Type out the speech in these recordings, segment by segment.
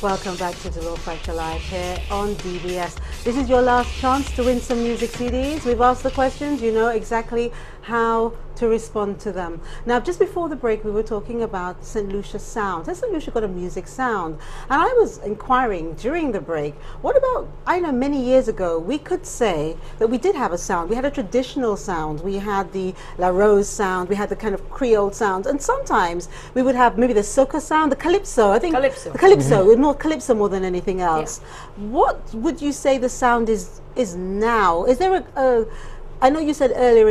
Welcome back to Dolor Factor Live here on DBS. This is your last chance to win some music CDs. We've asked the questions, you know exactly how to respond to them. Now, just before the break, we were talking about St Lucia sound. Has St Lucia got a music sound? And I was inquiring during the break, what about, I know many years ago, we could say that we did have a sound. We had a traditional sound. We had the La Rose sound. We had the kind of Creole sound. And sometimes we would have maybe the soca sound, the calypso. I think Calypso. The calypso, more calypso more than anything else. Yeah. What would you say the sound is now? Is there a I know you said earlier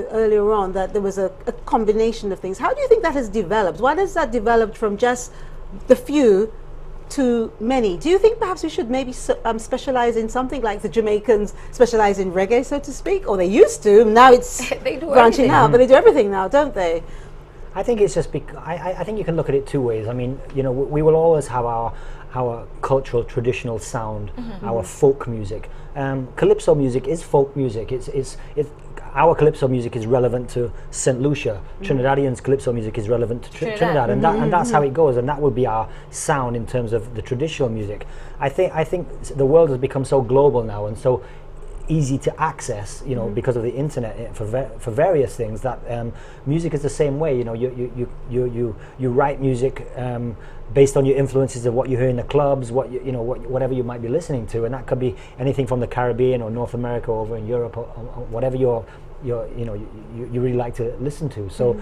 earlier on that there was a combination of things. How do you think that has developed? Why has that developed from just the few to many? Do you think perhaps we should maybe specialize in something like the Jamaicans specialize in reggae, so to speak, or they used to? Now it's branching out, but they do everything now, don't they? I think it's just I think you can look at it two ways. I mean, you know, we will always have our cultural traditional sound, our folk music. Calypso music is folk music. Our calypso music is relevant to St Lucia. Trinidadians' calypso music is relevant to Trinidad, and that's how it goes. And that will be our sound in terms of the traditional music. I think the world has become so global now and so easy to access, you know, because of the internet for various things. That music is the same way. You know, you write music based on your influences of what you hear in the clubs, whatever you might be listening to, and that could be anything from the Caribbean or North America over in Europe or whatever you really like to listen to. So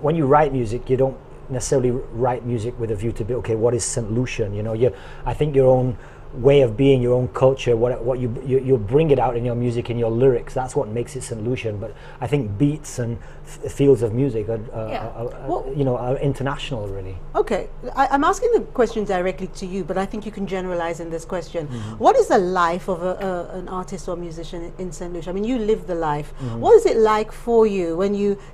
when you write music, you don't necessarily write music with a view to be, okay, what is St Lucian? You know, I think your own way of being, your own culture, what you bring it out in your music, in your lyrics. That's what makes it St Lucian. But I think beats and fields of music are international, really. Okay, I'm asking the question directly to you, but I think you can generalize in this question. What is the life of an artist or musician in St Lucia? I mean, you live the life. What is it like for you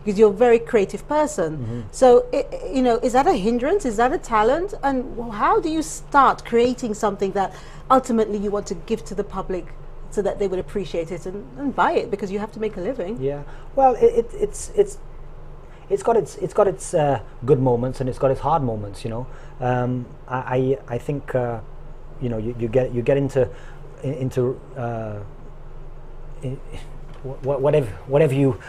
because you're a very creative person? So, you know, is that a hindrance? Is that a talent? And how do you start creating something that ultimately you want to give to the public so that they would appreciate it and buy it, because you have to make a living? Yeah, well, it's got its good moments and it's got its hard moments, you know. I think you know, you get into whatever you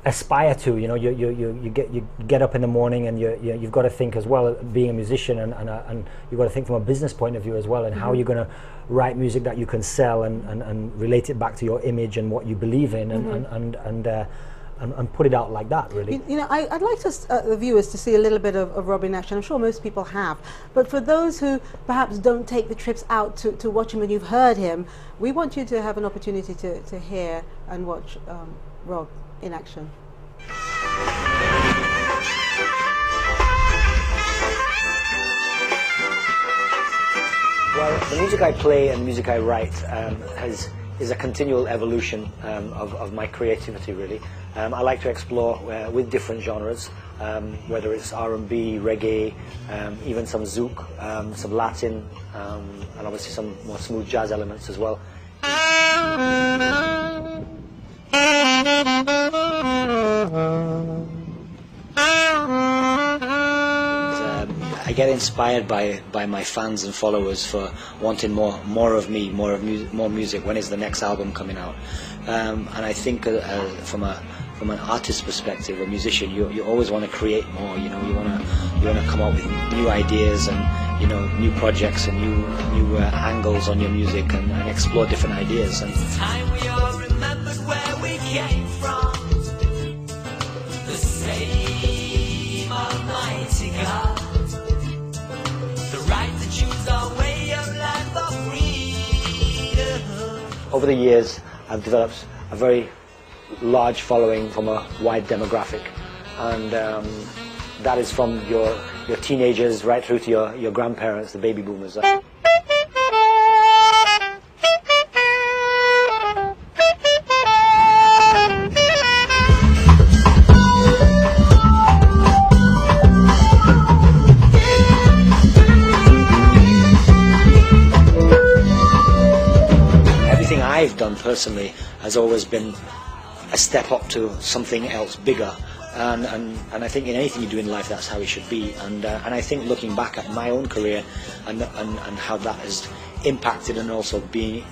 aspire to, you know. You get up in the morning and you've got to think as well, being a musician, and you've got to think from a business point of view as well, and how you're going to write music that you can sell and relate it back to your image and what you believe in, and put it out like that, really. You know, I'd like the viewers to see a little bit of Rob in action. I'm sure most people have, but for those who perhaps don't take the trips out to watch him and you've heard him, we want you to have an opportunity to hear and watch Rob in action. Well, the music I play and music I write is a continual evolution of my creativity, really. I like to explore with different genres, whether it's R&B, reggae, even some zouk, some Latin, and obviously some more smooth jazz elements as well. I get inspired by my fans and followers for wanting more of me, more music. When is the next album coming out? And I think from an artist perspective, a musician, you always want to create more. You know, you want to come up with new ideas and, you know, new projects and new angles on your music and explore different ideas. And time we all remembered where we came from. The same Almighty God. Over the years, I've developed a very large following from a wide demographic, and that is from your teenagers right through to your grandparents, the baby boomers. I've done personally has always been a step up to something else bigger, And I think in anything you do in life, that's how it should be. And I think looking back at my own career and how that has impacted, and also being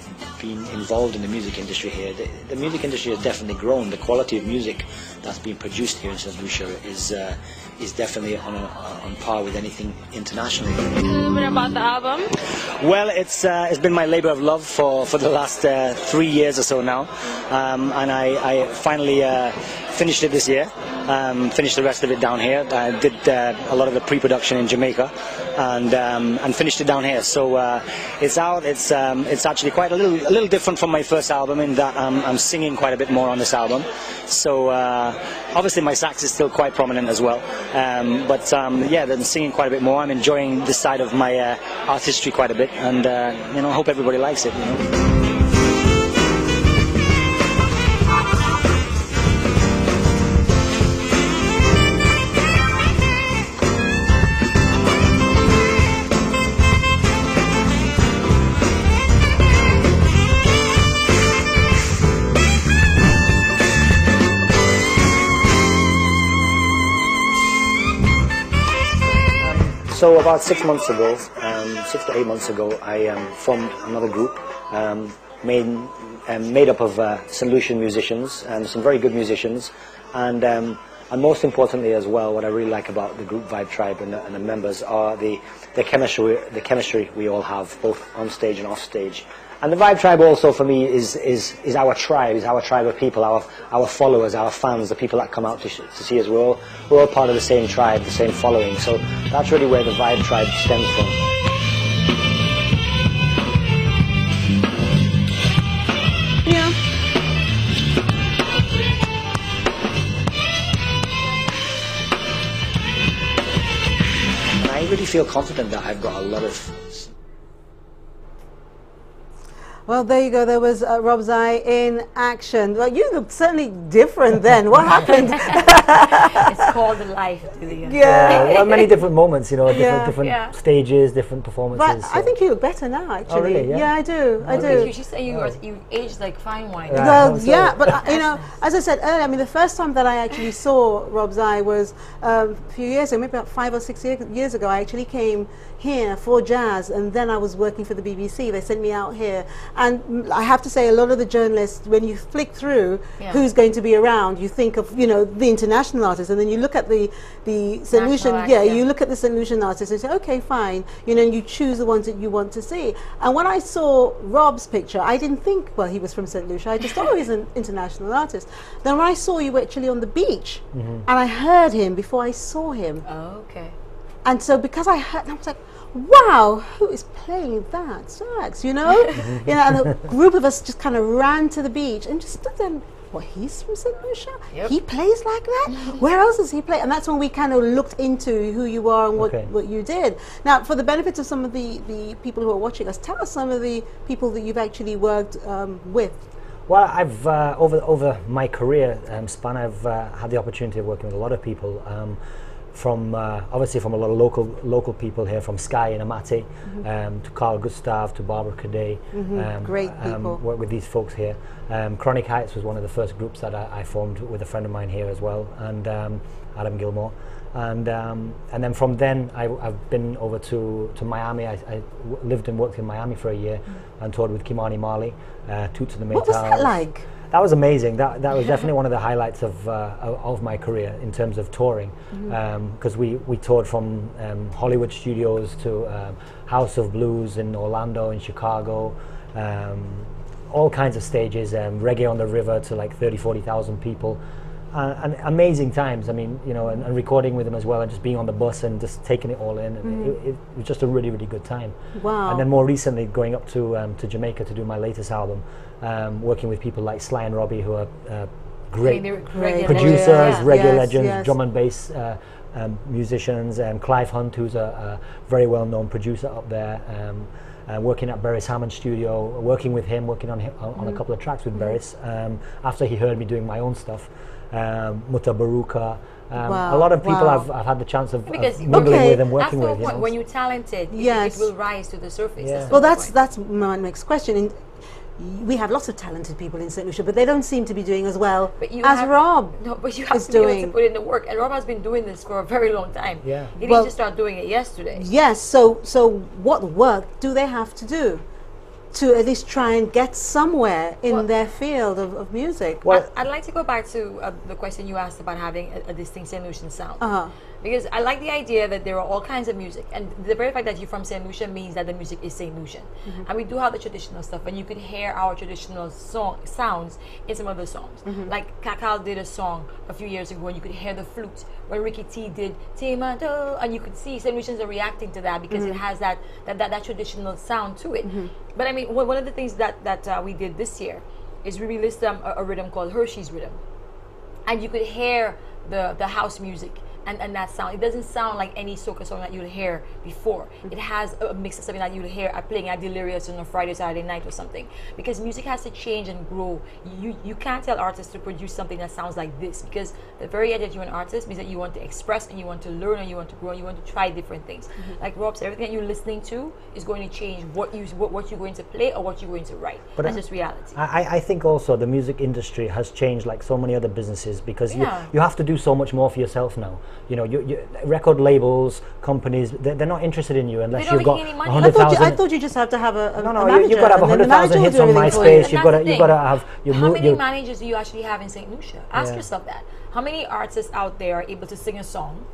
involved in the music industry here, the music industry has definitely grown. The quality of music that's being produced here in St Lucia is definitely on par with anything internationally. A little bit about the album. Well, it's been my labor of love for the last 3 years or so now, and I finally finished it this year. Finished the rest of it down here. I did a lot of the pre-production in Jamaica, and finished it down here. So it's out. It's actually quite a little different from my first album in that I'm singing quite a bit more on this album. So obviously my sax is still quite prominent as well. But yeah, I'm singing quite a bit more. I'm enjoying this side of my artistry quite a bit, and you know, I hope everybody likes it. You know? So about 6 months ago, 6 to 8 months ago, I formed another group made up of St Lucian musicians, and some very good musicians, and most importantly as well, what I really like about the group Vibe Tribe and the members are the chemistry we all have, both on stage and off stage. And the Vibe Tribe also for me is our tribe, of people, our followers, our fans, the people that come out to see us. We're all part of the same tribe, the same following. So that's really where the Vibe Tribe stems from. Yeah. And I really feel confident that I've got a lot of... Well, there you go. There was Rob Zai in action. Well, you looked certainly different then. What happened? It's called life. Yeah. Well, many different moments, you know, different Yeah. stages, different performances. But I think you look better now, actually. Oh, really? Yeah. I do. I do. She said you aged like fine wine. Yeah. Well, So- yeah, but you know, as I said earlier, I mean, the first time that I actually saw Rob Zai was a few years ago, maybe about 5 or 6 years ago. I actually came here for jazz, and then I was working for the BBC. They sent me out here, and I have to say, a lot of the journalists, when you flick through who's going to be around, you think of, you know, the international artists, and then you look at the St Lucian, you look at the St Lucian artists and say, okay, fine, you know, and you choose the ones that you want to see. And when I saw Rob's picture, I didn't think, well, he was from St Lucia. I just thought he was an international artist. Then when I saw you actually on the beach, and I heard him before I saw him. Oh, okay. And so because I heard, I was like, wow, who is playing that sax, you know? You know, and a group of us just kind of ran to the beach and just stood there. Well, he's from St Lucia? Yep. He plays like that? Where else does he play? And that's when we kind of looked into who you are and what you did. Now, for the benefit of some of the people who are watching us, tell us some of the people that you've actually worked with. Well, I've over my career span, I've had the opportunity of working with a lot of people. From obviously from a lot of local people here, from Sky and Amati, to Carl Gustav, to Barbara Cadet. Great people. Work with these folks here. Chronic Heights was one of the first groups that I formed with a friend of mine here as well, and Adam Gilmore. And then from then I've been over to Miami. I lived and worked in Miami for a year and toured with Kimani Marley, Toots and the Maytals. What was that like? That was amazing. That was definitely one of the highlights of my career in terms of touring, because we toured from Hollywood studios to House of Blues in Orlando, in Chicago, all kinds of stages, Reggae on the River to like 30,000-40,000 people, and amazing times. I mean, you know, and recording with them as well, and just being on the bus and just taking it all in. And it was just a really, really good time. Wow. And then more recently, going up to Jamaica to do my latest album. Working with people like Sly and Robbie, who are great producers, reggae legends, drum and bass musicians, Clive Hunt, who's a very well-known producer up there, working at Beres Hammond studio, working with him, working on a couple of tracks with Beres, after he heard me doing my own stuff. Mutta Baruka, a lot of people I've had the chance of mingling with and working with. When you're talented, it will rise to the surface. Well, that's my next question. we have lots of talented people in St Lucia, but they don't seem to be doing as well But you as have- Rob No, but you have is to be able to doing. put in the work. And Rob has been doing this for a very long time. Yeah. He Well- didn't just start doing it yesterday. Yes, so what work do they have to do to at least try and get somewhere in Well- their field of music? Well, I'd like to go back to the question you asked about having a distinct St. Lucian sound. Uh-huh. Because I like the idea that there are all kinds of music, and the very fact that you're from St. Lucia means that the music is St. Lucian. And we do have the traditional stuff, and you can hear our traditional sounds in some of the songs. Like Kakal did a song a few years ago, and you could hear the flute. When Ricky T did Tema Do, and you could see St. Lucians are reacting to that because it has that traditional sound to it. But I mean, one of the things that we did this year is we released a rhythm called Hershey's Rhythm, and you could hear the house music and that sound. It doesn't sound like any soca song that you'll hear before. It has a mix of something that you'll hear playing at Delirious on a Friday, Saturday night or something. Because music has to change and grow. You can't tell artists to produce something that sounds like this, because the very idea that you're an artist means that you want to express and you want to learn and you want to grow and you want to try different things. Like Rob said, everything that you're listening to is going to change what you're going to play or what you're going to write. But that's just reality. I think also the music industry has changed like so many other businesses, because Yeah. you have to do so much more for yourself now. You know, you record labels, companies, they're not interested in you unless They don't you've got make any money. I thought, 100,000. I thought you just have to have a No, a no, manager, you've got to have and then the 100,000 manager hits will on do everything for you. MySpace. And You've that's got the to, you've got to thing. have. How many managers do you actually have in St. Lucia? Ask Yeah. yourself that. How many artists out there are able to sing a song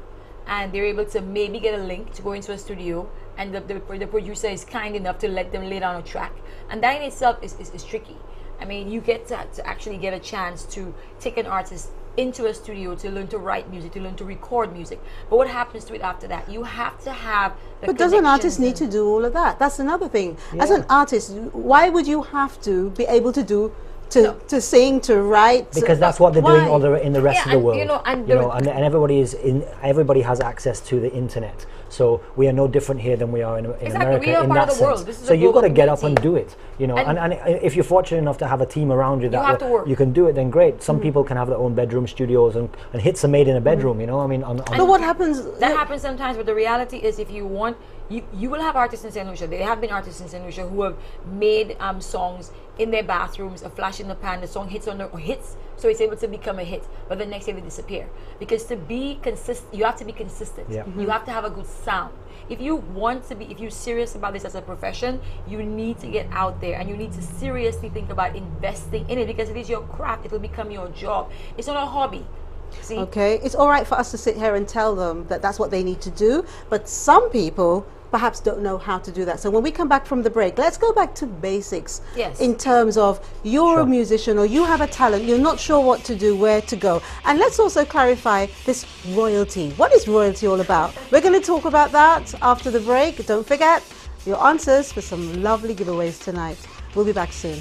and they're able to maybe get a link to go into a studio, and the producer is kind enough to let them lay down a track? And that in itself is tricky. I mean, you get to actually get a chance to take an artist into a studio to learn to write music, to learn to record music. But what happens to it after that? You have to have the But does an artist connections need to and- do all of that? That's another thing. As Yeah. an artist, why would you have to be able to do No. to sing, to write? Because that's what they're doing Why? in the rest Yeah, of the and, world. you know, and and everybody has access to the internet. So we are no different here than we are in Exactly, America we are in part that of the world. sense. This is So a you've got to global get up and community. do it. You know, And- and if you're fortunate enough to have a team around you that have to work. you can do it, then great. Some people can have their own bedroom studios, and hits are made in a bedroom. You know, I mean, But what happens? That happens sometimes, but the reality is, if you want, you will have artists in St. Lucia. There have been artists in St. Lucia who have made songs in their bathrooms, a flash in the pan. The song hits so it's able to become a hit. But the next day they disappear, because to be consistent, you have to be consistent. Yeah. You have to have a good sound. If you're serious about this as a profession, you need to get out there and you need to seriously think about investing in it, because it is your craft. It will become your job. It's not a hobby. See? Okay, it's all right for us to sit here and tell them that that's what they need to do, but some people perhaps don't know how to do that. So when we come back from the break, let's go back to basics. Yes. In terms of you're a Sure. musician or you have a talent, you're not sure what to do, where to go. And let's also clarify this royalty. What is royalty all about? We're going to talk about that after the break. Don't forget your answers for some lovely giveaways tonight. We'll be back soon.